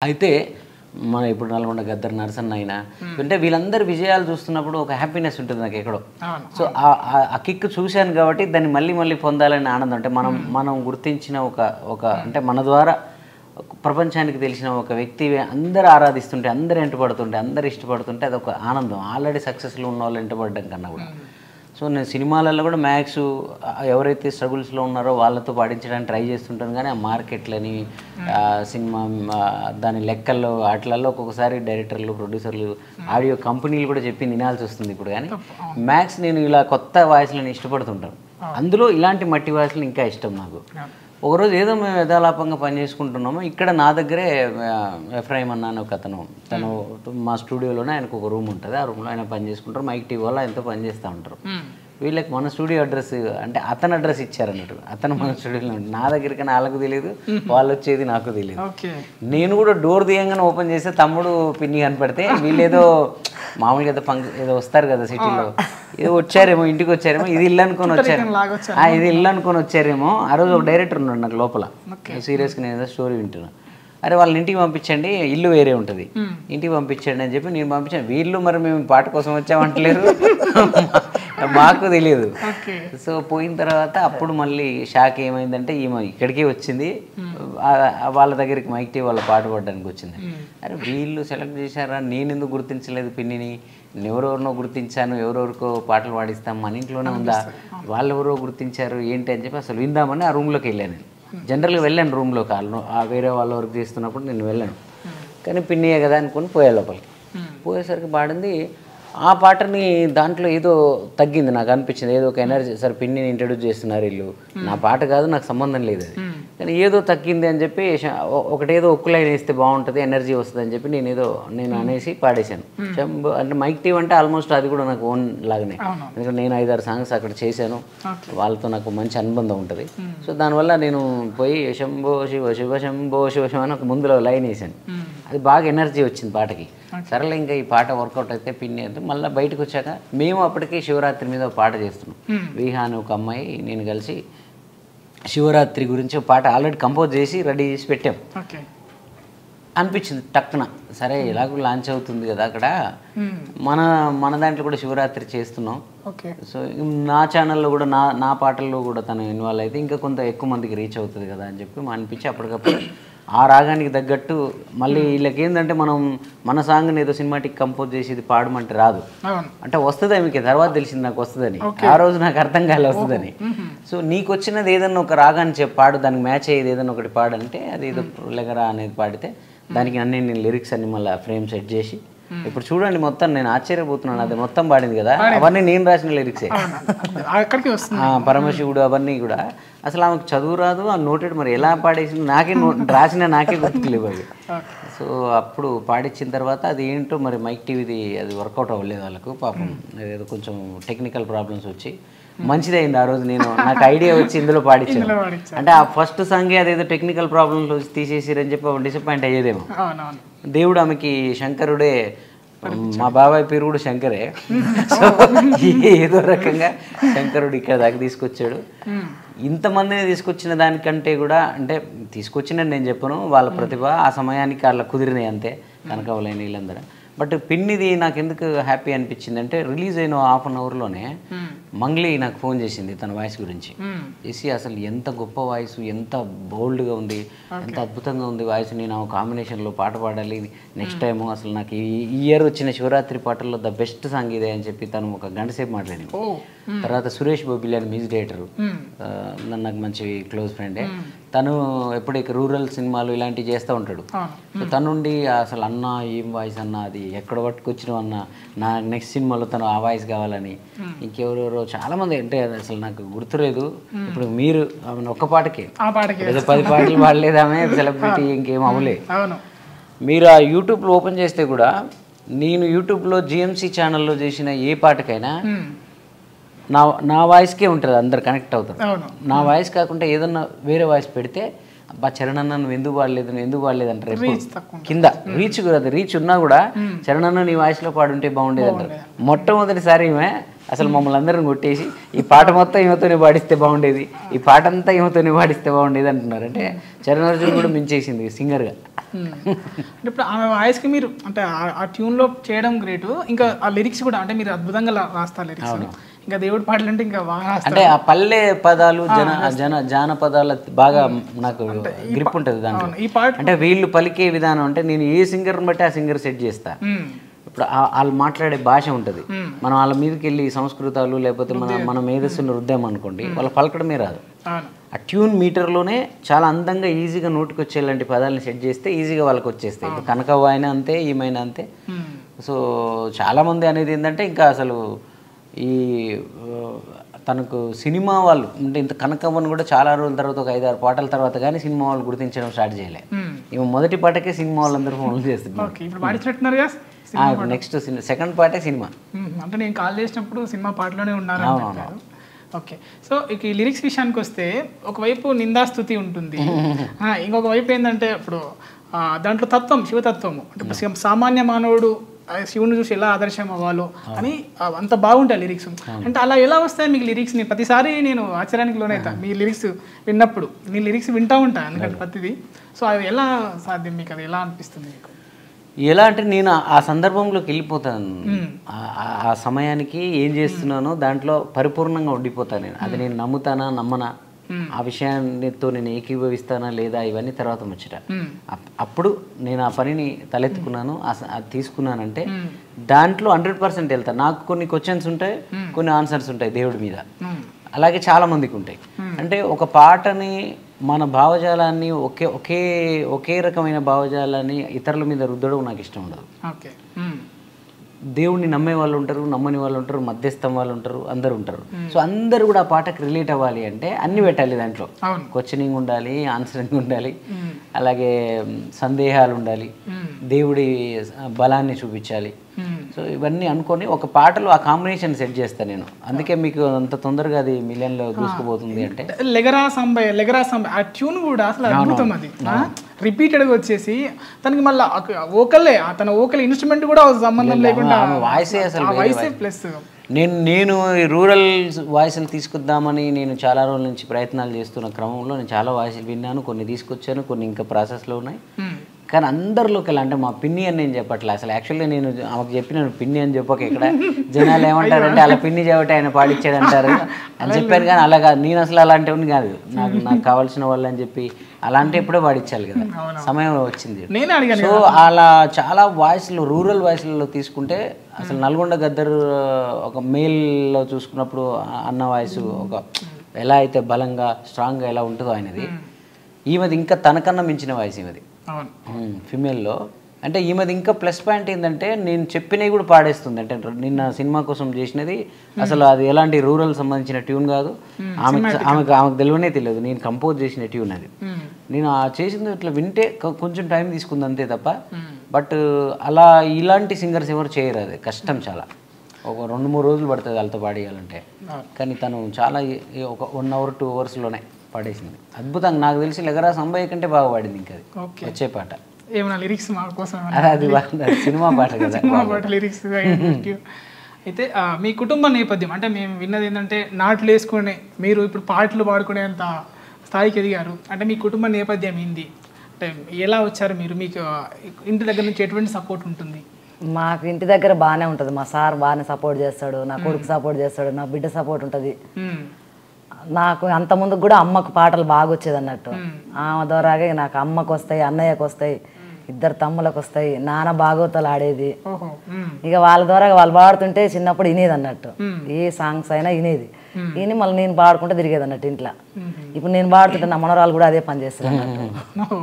అయితే మన ఇప్పుడు నల్గొండ గద్దర్ నరసన్న అయినా అంటే వీళ్ళందరి విజయాలు చూస్తున్నప్పుడు ఒక హ్యాపీనెస్ ఉంటుంది నాకు ఎక్కడో. సో ఆ కిక్ చూశాను కాబట్టి దాన్ని మళ్ళీ మళ్ళీ పొందాలని ఆనందం. అంటే మనం గుర్తించిన ఒక అంటే మన ద్వారా ప్రపంచానికి తెలిసిన ఒక వ్యక్తి అందరూ ఆరాధిస్తుంటే, అందరూ వెంటబడుతుంటే, అందరూ ఇష్టపడుతుంటే అదొక ఆనందం. ఆల్రెడీ సక్సెస్లో ఉన్న వాళ్ళు వెంటబడడం కన్నా కూడా. సో నేను సినిమాలలో కూడా మ్యాక్స్ ఎవరైతే స్ట్రగుల్స్లో ఉన్నారో వాళ్ళతో పాటించడానికి ట్రై చేస్తుంటాను. కానీ ఆ మార్కెట్లని సినిమా దాని లెక్కల్లో వాటిలలో ఒక్కొక్కసారి డైరెక్టర్లు, ప్రొడ్యూసర్లు, ఆడియో కంపెనీలు కూడా చెప్పి వినాల్సి వస్తుంది ఇప్పుడు. కానీ మ్యాక్స్ నేను ఇలా కొత్త వాయిస్లను ఇష్టపడుతుంటాను. అందులో ఇలాంటి మట్టి వాయిస్లు ఇంకా ఇష్టం నాకు. ఒకరోజు ఏదో మేము యథాలాపంగా పని చేసుకుంటున్నాము. ఇక్కడ నా దగ్గరే ఎఫ్రాయిం అన్న అని ఒక అతను, తను మా స్టూడియోలోనే ఆయనకు ఒక రూమ్ ఉంటుంది. ఆ రూమ్లో ఆయన పని చేసుకుంటారు. మైక్ టీవీ వాళ్ళు ఆయనతో పని చేస్తూ ఉంటారు. వీళ్ళకి మన స్టూడియో అడ్రస్ అంటే అతను అడ్రస్ ఇచ్చారన్నట్టు. అతను మన స్టూడియోలో నా దగ్గరికి వాళ్ళకు తెలియదు, వాళ్ళు వచ్చేది నాకు తెలియదు. నేను కూడా డోర్ తీయంగానే ఓపెన్ చేస్తే తమ్ముడు పిన్ని కనపడితే వీళ్ళేదో మామూలుగా ఏదో వస్తారు కదా సిటీలో, ఏదో వచ్చారేమో, ఇంటికి వచ్చారేమో, ఇది ఇల్లు అనుకొని వచ్చారు, ఇది ఇల్లు అనుకొని వచ్చారేమో. ఆ రోజు ఒక డైరెక్టర్ ఉన్నాడు నాకు లోపల, సీరియస్గా నేను ఏదో స్టోరీ వింటున్నాను. అరే వాళ్ళని ఇంటికి పంపించండి, ఇల్లు వేరే ఉంటుంది, ఇంటికి పంపించండి అని చెప్పి నేను పంపించాను. వీళ్ళు మరి మేము పాట కోసం వచ్చామంటలేరు, మాకు తెలియదు. సో పోయిన తర్వాత అప్పుడు మళ్ళీ షాక్ ఏమైందంటే ఈమె ఇక్కడికే వచ్చింది, వాళ్ళ దగ్గరికి మైక్ టీ వాళ్ళ పాట పాడడానికి వచ్చింది. అరే వీళ్ళు సెలెక్ట్ చేశారా, నేను ఎందుకు గుర్తించలేదు పిన్నిని, ఎవరెవరినో గుర్తించాను, ఎవరెవరికో పాటలు పాడిస్తాం, మన ఇంట్లోనే ఉందా, వాళ్ళు ఎవరో గుర్తించారు ఏంటి అని చెప్పి అసలు విందామని ఆ రూమ్లోకి వెళ్ళాను. నేను జనరల్గా వెళ్ళాను రూమ్లోకి, వేరే వాళ్ళ వర్క్ చేస్తున్నప్పుడు నేను వెళ్ళాను. కానీ పిన్నియే కదా అనుకుని పోయే లోపలికి. పోయేసరికి పాడింది ఆ పాటని, దాంట్లో ఏదో తగ్గింది నాకు అనిపించింది. ఏదో ఒక ఎనర్జీ, సరే పిన్నిని ఇంట్రడ్యూస్ చేస్తున్నారు వీళ్ళు, నా పాట కాదు, నాకు సంబంధం లేదు అది, కానీ ఏదో తగ్గింది అని చెప్పి ఒకటేదో ఒక్క లైన్ వేస్తే బాగుంటుంది, ఎనర్జీ వస్తుంది అని చెప్పి నేను అనేసి పాడేశాను. అంటే మైక్ టీవ్ అంటే ఆల్మోస్ట్ అది కూడా నాకు ఓన్ లాగానే, ఎందుకంటే నేను 5-6 సాంగ్స్ అక్కడ చేశాను, వాళ్ళతో నాకు మంచి అనుబంధం ఉంటుంది. సో దానివల్ల నేను పోయి శంభో శివ శివ శంభో శివ శివ అని ఒక ముందులో లైన్ వేసాను. అది బాగా ఎనర్జీ వచ్చింది పాటకి. సరేలే ఇంకా ఈ పాట వర్కౌట్ అయితే పిన్ని అంటే మళ్ళీ బయటకు వచ్చాక మేము అప్పటికే శివరాత్రి మీద ఒక పాట చేస్తున్నాం. విహా అని ఒక అమ్మాయి నేను కలిసి శివరాత్రి గురించి ఒక పాట ఆల్రెడీ కంపోజ్ చేసి రెడీ చేసి పెట్టాం. అనిపించింది టక్కున, సరే ఎలాగో లాంచ్ అవుతుంది కదా అక్కడ, మన దాంట్లో కూడా శివరాత్రి చేస్తున్నాం. సో నా ఛానల్లో కూడా నా పాటల్లో కూడా తను ఇన్వాల్వ్ అయితే ఇంకా కొంత ఎక్కువ మందికి రీచ్ అవుతుంది కదా అని చెప్పి అనిపించి అప్పటికప్పుడు ఆ రాగానికి తగ్గట్టు మళ్ళీ వీళ్ళకి ఏంటంటే మన సాంగ్ని ఏదో సినిమాటిక్ కంపోజ్ చేసి ఇది పాడమంటే రాదు, అంటే వస్తుంది మీకు తర్వాత తెలిసింది నాకు వస్తుందని, ఆ రోజు నాకు అర్థం కాలే వస్తుందని. సో నీకు వచ్చినది ఏదన్నా ఒక రాగాన్ని పాడు, దానికి మ్యాచ్ అయ్యేది ఏదన్నా ఒకటి పాడంటే అది ఏదో లెగరా అనేది పాడితే దానికి నేను లిరిక్స్ అన్ని మళ్ళీ ఫ్రేమ్ సెట్ చేసి ఇప్పుడు చూడండి మొత్తం నేను ఆశ్చర్యపోతున్నాను. అది మొత్తం పాడింది కదా, అవన్నీ నేను రాసిన లిరిక్సే. పరమశివుడు అవన్నీ కూడా అసలు ఆమెకు చదువు రాదు, ఆ నోటెడ్ మరి ఎలా పాడేసింది నాకే గుర్తులేవు అవి. సో అప్పుడు పాడించిన తర్వాత అది ఏంటో మరి మైక్ టీవీది అది వర్కౌట్ అవ్వలేదు వాళ్ళకు, పాపం ఏదో కొంచెం టెక్నికల్ ప్రాబ్లమ్స్ వచ్చి. మంచిదైంది ఆ రోజు నాకు ఐడియా వచ్చి ఇందులో పాడించాను. అంటే ఆ ఫస్ట్ సాంగే అదేదో టెక్నికల్ ప్రాబ్లమ్స్ వచ్చి తీసేసిరని చెప్పి డిసప్పాయింట్ అయ్యేదేమో. దేవుడు ఆమెకి శంకరుడే, మా బాబాయ్ పేరు కూడా శంకరే. సో ఏదో రకంగా శంకరుడు ఇక్కడ దాకా తీసుకొచ్చాడు. ఇంతమందిని తీసుకొచ్చిన దానికంటే కూడా, అంటే తీసుకొచ్చినని నేను చెప్పను, వాళ్ళ ప్రతిభ ఆ సమయానికి అలా కుదిరినాయి అంతే, కనకవలైన వీళ్ళందరూ. బట్ పిన్నిది నాకు ఎందుకు హ్యాపీ అనిపించింది అంటే రిలీజ్ అయిన 1/2 అవర్లోనే మంగ్లీ నాకు ఫోన్ చేసింది తన వాయిస్ గురించి చేసి, అసలు ఎంత గొప్ప వాయిస్, ఎంత బోల్డ్గా ఉంది, ఎంత అద్భుతంగా ఉంది వాయిస్, నేను ఆ కాంబినేషన్లో పాట పాడాలి నెక్స్ట్ టైము, అసలు నాకు ఈ ఇయర్ వచ్చిన శివరాత్రి పాటల్లో ద బెస్ట్ సాంగ్ ఇదే అని చెప్పి తను ఒక గంట సేపు మాట్లాడింది. తర్వాత సురేష్ బొబిలి అని మ్యూజిక్ డైరెక్టర్, నాకు మంచి క్లోజ్ ఫ్రెండే, తను ఎప్పుడు రూరల్ సినిమాలు ఇలాంటివి చేస్తూ ఉంటాడు. సో తనుండి అసలు అన్న ఏం వాయిస్ అన్న, అది ఎక్కడ పట్టుకొచ్చినావు అన్న, నా నెక్స్ట్ సినిమాలో తను ఆ వాయిస్ కావాలని, ఇంకెవరెవరో చాలామంది, అంటే అసలు నాకు గుర్తులేదు. ఇప్పుడు మీరు ఒక్క పాటకే ఏదో 10 పాటలు పాడలేదు ఆమె, సెలబ్రిటీ ఇంకేం అవ్వలే. మీరు ఆ యూట్యూబ్లో ఓపెన్ చేస్తే కూడా, నేను యూట్యూబ్లో జిఎంసీ ఛానల్లో చేసిన ఏ పాటకైనా నా వాయిస్కే ఉంటుంది, అందరు కనెక్ట్ అవుతారు. నా వాయిస్ కాకుండా ఏదన్నా వేరే వాయిస్ పెడితే అబ్బా చరణన్న నువ్వు ఎందుకు వాడలేదు అంటారు. కింద రీచ్ ఉన్నా కూడా చరణన్న నీ వాయిస్లో పాడుంటే బాగుండేది అంటారు. మొట్టమొదటిసారి అసలు మమ్మల్ని అందరం కొట్టేసి ఈ పాట మొత్తం ఈమెతోనే పాడిస్తే బాగుండేది, ఈ పాట అంతా ఈమెతోనే పాడిస్తే బాగుండేది అంటున్నారు. అంటే చరణ్ అర్జున్ కూడా మించేసింది సింగర్గా. అంటే ఇప్పుడు ఆమె వాయిస్కి మీరు అంటే ఆ ట్యూన్లో చేయడం గ్రేటు, ఇంకా ఆ లిరిక్స్ కూడా అంటే మీరు అద్భుతంగా రాస్తారు లిరిక్స్. ఇంకా దేవుడి పాటలు అంటే ఇంకా బాగా అంటే ఆ పల్లె పదాలు జానపదాల బాగా నాకు గ్రిప్ ఉంటుంది దాంట్లో. ఈ పాట అంటే వీళ్ళు పలికే విధానం అంటే నేను ఏ సింగర్ని బట్టి ఆ సింగర్ సెట్ చేస్తా. ఇప్పుడు వాళ్ళు మాట్లాడే భాష ఉంటుంది, మనం వాళ్ళ మీదకి వెళ్ళి సంస్కృతాలు లేకపోతే మన మేధస్సును రుద్దామనుకోండి వాళ్ళ పలకడమే రాదు. ఆ ట్యూన్ మీటర్లోనే చాలా అందంగా ఈజీగా నోటికి వచ్చేలాంటి పదాలను సెట్ చేస్తే ఈజీగా వాళ్ళకి వచ్చేస్తాయి. ఇప్పుడు కనకవ్వ అయినా అంతే, ఈమైనా అంతే. సో చాలామంది అనేది ఏంటంటే ఇంకా అసలు ఈ తనకు సినిమా వాళ్ళు అంటే ఇంత కనకవ్వను కూడా చాలా రోజుల తర్వాత ఒక 5-6 పాటల తర్వాత కానీ సినిమా వాళ్ళు గుర్తించడం స్టార్ట్ చేయలే. ఇవి మొదటి పాటకే సినిమా వాళ్ళందరూ ఫోన్లు చేస్తున్నారు. నెక్స్ట్ సెకండ్ పాటే సినిమా. అంటే నేను కాల్ చేసినప్పుడు సినిమా పాటలోనే ఉన్నారు. ఓకే, సో ఇక ఈ లిరిక్స్ విషయానికి వస్తే ఒకవైపు నిందాస్తుతి ఉంటుంది, ఇంకొక వైపు ఏంటంటే ఇప్పుడు దాంట్లో తత్వం, శివతత్వము. అంటే సామాన్య మానవుడు శివుని చూసి ఎలా ఆదర్శం అవ్వాలో అని అంత బాగుంటాయి లిరిక్స్. అంటే అలా ఎలా వస్తాయి మీకు లిరిక్స్ని? ప్రతిసారి నేను ఆశ్చర్యానికి లోనైతా మీ లిరిక్స్ విన్నప్పుడు. నేను లిరిక్స్ వింటూ ఉంటాను ఎందుకంటే ప్రతిదీ. సో అది ఎలా సాధ్యం మీకు? అది ఎలా అనిపిస్తుంది మీకు? ఎలా అంటే నేను ఆ సందర్భంలోకి వెళ్ళిపోతాను, ఆ సమయానికి ఏం చేస్తున్నానో దాంట్లో పరిపూర్ణంగా ఉండిపోతాను నేను. అది నేను నమ్ముతానా నమ్మనా, ఆ విషయాన్నితో నేను ఏకీభవిస్తానా లేదా, ఇవన్నీ తర్వాత ముచ్చట. అప్పుడు నేను ఆ పనిని తలెత్తుకున్నాను, అది తీసుకున్నానంటే దాంట్లో 100% వెళ్తాను. నాకు కొన్ని క్వశ్చన్స్ ఉంటాయి, కొన్ని ఆన్సర్స్ ఉంటాయి దేవుడి మీద. అలాగే చాలా మందికి ఉంటాయి. అంటే ఒక పాటని మన భావజాలాన్ని ఒకే రకమైన భావజాలాన్ని ఇతరుల మీద రుద్దడం నాకు ఇష్టం ఉండదు. దేవుడిని నమ్మే వాళ్ళు ఉంటారు, నమ్మని వాళ్ళు ఉంటారు, మధ్యస్థం వాళ్ళు ఉంటారు, అందరు ఉంటారు. సో అందరు కూడా ఆ పాటకు రిలేట్ అవ్వాలి అంటే అన్ని పెట్టాలి దాంట్లో. క్వశ్చనింగ్ ఉండాలి, ఆన్సరింగ్ ఉండాలి, అలాగే సందేహాలు ఉండాలి, దేవుడి బలాన్ని చూపించాలి. సో ఇవన్నీ అనుకొని ఒక పాటలో ఆ కాంబినేషన్ సెట్ చేస్తాను నేను. అందుకే మీకు అంత తొందరగా అది మిలియన్లో దూసుకుపోతుంది. అంటే లెగరా సంబయ్ ఆ ట్యూన్ కూడా అసలు అద్భుతం. అది రిపీటెడ్గా వచ్చేసి తనకి మళ్ళీ ఓకల్లే, తన ఓకల్ ఇన్స్ట్రుమెంట్ కూడా సంబంధం లేకుండా వాయిసే అసలు వాయిసే ప్లస్. నేను రూరల్ వాయిస్లు తీసుకొద్దామని నేను చాలా రోజుల నుంచి ప్రయత్నాలు చేస్తున్న క్రమంలో నేను చాలా వాయిస్లు విన్నాను, కొన్ని తీసుకొచ్చాను, కొన్ని ఇంకా ప్రాసెస్లో ఉన్నాయి. కానీ అందరిలోకి వెళ్ళి అంటే మా పిన్ని అని నేను చెప్పట్లే అసలు. యాక్చువల్లీ నేను ఆమెకు చెప్పినాను పిన్ని అని చెప్పక, ఇక్కడ జనాలు ఏమంటారంటే అలా పిన్ని చెబట్టి ఆయన పాడిచ్చాడు అంటారు అని చెప్పాను. కానీ అలాగా నేను అసలు అలాంటివన్నీ కాదు, నాకు కావాల్సిన వాళ్ళు అని చెప్పి అలాంటి ఎప్పుడో పాడించాలి కదా, సమయం వచ్చింది. సో అలా చాలా వాయిస్లు రూరల్ వాయిస్లలో తీసుకుంటే అసలు నల్గొండ గద్దర్ ఒక మేల్లో చూసుకున్నప్పుడు అన్న వాయిస్ ఒక ఎలా అయితే బలంగా స్ట్రాంగ్గా ఎలా ఉంటుందో ఆయనది, ఈమెది ఇంకా తనకన్నా మించిన వాయిస్ ఈమెది ఫిమేల్లో. అంటే ఈమెది ఇంకా ప్లస్ పాయింట్ ఏంటంటే నేను చెప్పినవి కూడా పాడేస్తుంది. అంటే నిన్న సినిమా కోసం చేసినది అసలు అది ఎలాంటి రూరల్ సంబంధించిన ట్యూన్ కాదు, ఆమెకు తెలియదు నేను కంపోజ్ చేసిన ట్యూన్ అది. నేను చేసింది ఇట్లా వింటే కొంచెం టైం తీసుకుంది అంతే తప్ప. బట్ అలా ఇలాంటి సింగర్స్ ఎవరు చేయరు, అది కష్టం చాలా. ఒక 2-3 రోజులు పడుతుంది వాళ్ళతో పాడేయాలంటే. కానీ తను చాలా ఒక 1 hour 2 hours పాడేసింది అద్భుతంగా. నాకు తెలిసి లెగరా సంబయ్ కంటే బాగా పాడింది ఇంకా అది వచ్చే పాట. ఏమన్నా లిరిక్స్ మా కోసం? అది సినిమా పాట కదా, సినిమా పాట లిరిక్స్. అయితే మీ కుటుంబ నేపథ్యం అంటే మేము విన్నది ఏంటంటే నాట్లు వేసుకునే మీరు ఇప్పుడు పాటలు పాడుకునేంత స్థాయికి ఎదిగారు. అంటే మీ కుటుంబ నేపథ్యం ఏంది, అంటే ఎలా వచ్చారు మీరు? మీకు ఇంటి దగ్గర నుంచి ఎటువంటి సపోర్ట్ ఉంటుంది? మాకు ఇంటి దగ్గర బాగానే ఉంటుంది, మా సార్ బాగానే సపోర్ట్ చేస్తాడు, నా కొడుకు సపోర్ట్ చేస్తాడు, నా బిడ్డ సపోర్ట్ ఉంటుంది. నాకు అంత ముందుకు కూడా అమ్మకు పాటలు బాగా వచ్చేది అన్నట్టు. ఆమె ద్వారాగా నాకు అమ్మకు వస్తాయి, అన్నయ్యకు వస్తాయి, 2 తమ్ములకు వస్తాయి, నాన్న భాగవతాలు ఆడేది. ఇక వాళ్ళ ద్వారా వాళ్ళు పాడుతుంటే చిన్నప్పుడు వినేది అన్నట్టు, ఏ సాంగ్స్ అయినా వినేది. విని మళ్ళీ నేను పాడుకుంటే తిరిగేది అన్నట్టు ఇంట్లో. ఇప్పుడు నేను పాడుతుంటే నా మనవరాలు కూడా అదే పని చేస్తారు అన్నట్టు.